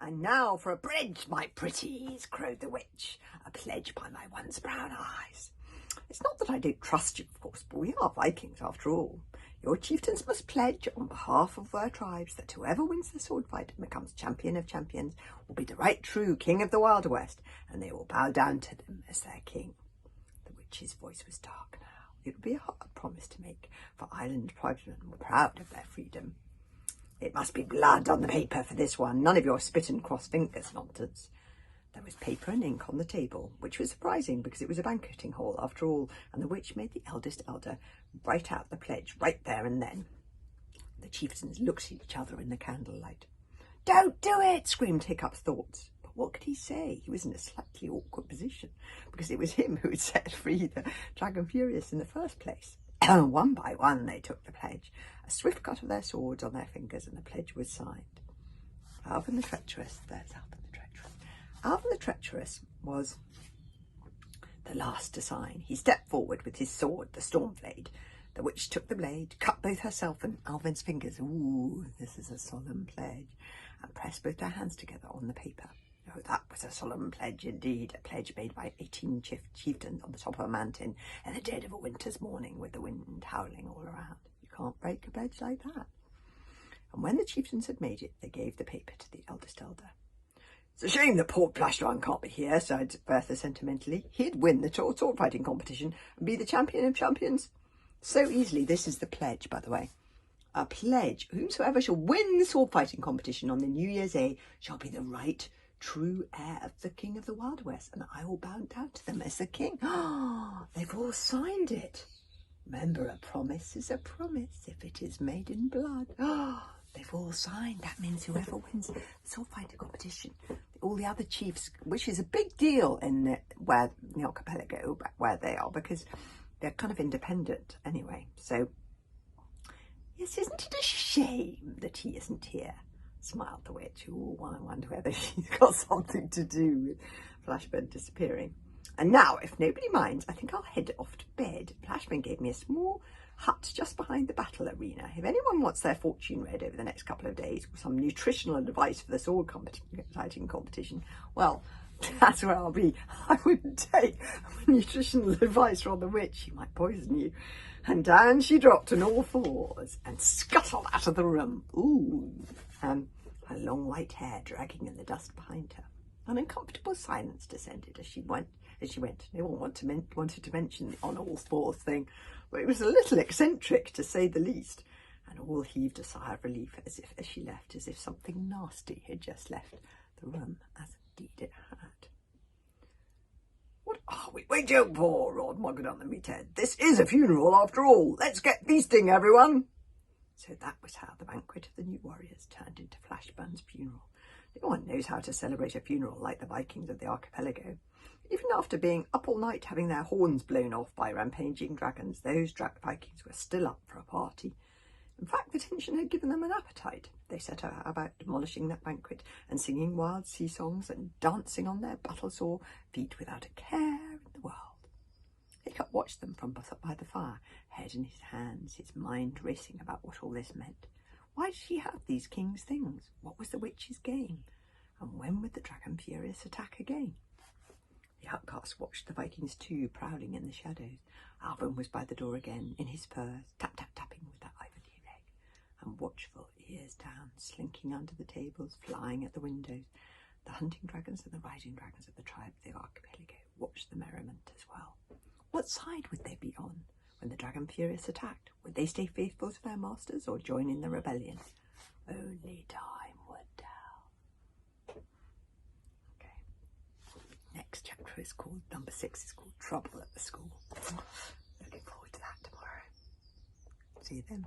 "And now for a pledge, my pretties," crowed the witch, "a pledge by my once brown eyes. It's not that I don't trust you, of course, but we are Vikings after all. Your chieftains must pledge on behalf of their tribes that whoever wins the sword fight and becomes champion of champions will be the right true king of the Wild West, and they will bow down to them as their king." The witch's voice was dark now. It would be a hard promise to make, for island tribesmen were proud of their freedom. "It must be blood on the paper for this one. None of your spit and cross fingers nonsense." There was paper and ink on the table, which was surprising because it was a banqueting hall after all, and the witch made the eldest elder write out the pledge right there and then. The chieftains looked at each other in the candlelight. "Don't do it!" screamed Hiccup's Thoughts. But what could he say? He was in a slightly awkward position because it was him who had set free the Dragon Furious in the first place. One by one they took the pledge, a swift cut of their swords on their fingers, and the pledge was signed. Alvin the Treacherous, there's Alvin the Treacherous. Alvin the Treacherous was the last to sign. He stepped forward with his sword, the Stormblade. The witch took the blade, cut both herself and Alvin's fingers, "Ooh, this is a solemn pledge," and pressed both their hands together on the paper. Oh, that was a solemn pledge indeed, a pledge made by 18 chieftains on the top of a mountain in the dead of a winter's morning with the wind howling all around. You can't break a pledge like that. And when the chieftains had made it, they gave the paper to the eldest elder. "It's a shame that poor Plashwan can't be here," sighed Bertha sentimentally. "He'd win the sword fighting competition and be the champion of champions so easily." This is the pledge, by the way. A pledge. "Whosoever shall win the sword fighting competition on the New Year's Day shall be the right true heir of the king of the Wild West, and I will bow down to them as the king." They've all signed it. Remember, a promise is a promise if it is made in blood. They've all signed. That means whoever wins the sword fighting competition, all the other chiefs, which is a big deal in the archipelago, where they are, because they're kind of independent anyway. So, yes, isn't it a shame that he isn't here? Smiled the witch. "Oh, I wonder whether she's got something to do with Flashburn disappearing. And now, if nobody minds, I think I'll head off to bed. Flashburn gave me a small hut just behind the battle arena. If anyone wants their fortune read over the next couple of days, with some nutritional advice for the sword fighting competition, well, that's where I'll be. I wouldn't take nutritional advice from the witch. She might poison you." And down she dropped on all fours and scuttled out of the room. Ooh, her long white hair dragging in the dust behind her. An uncomfortable silence descended as she went. No one wanted to mention the on all fours thing, but it was a little eccentric, to say the least. And all heaved a sigh of relief as she left, as if something nasty had just left the room, as indeed it had. "What are we waiting for?" roared Mogadon the Meathead. "This is a funeral after all. Let's get feasting, everyone." So that was how the banquet of the new warriors turned into Flashburn's funeral. No one knows how to celebrate a funeral like the Vikings of the archipelago. Even after being up all night having their horns blown off by rampaging dragons, those Vikings were still up for a party. In fact, the tension had given them an appetite. They set about demolishing that banquet and singing wild sea songs and dancing on their battle-sore feet without a care in the world. Hiccup watched them from by the fire, head in his hands, his mind racing about what all this meant. Why did he have these king's things? What was the witch's game? And when would the Dragon Furious attack again? The outcasts watched the Vikings too, prowling in the shadows. Alvin was by the door again, in his furs, tap-tap-tapping with that ivory leg, and watchful, ears down, slinking under the tables, flying at the windows. The hunting dragons and the riding dragons of the tribe of the archipelago watched the merriment as well. What side would they be on when the Dragon Furious attacked? Would they stay faithful to their masters or join in the rebellion? Only time would tell. Okay. Next chapter is called, number 6 is called Trouble at the School. Looking forward to that tomorrow. See you then.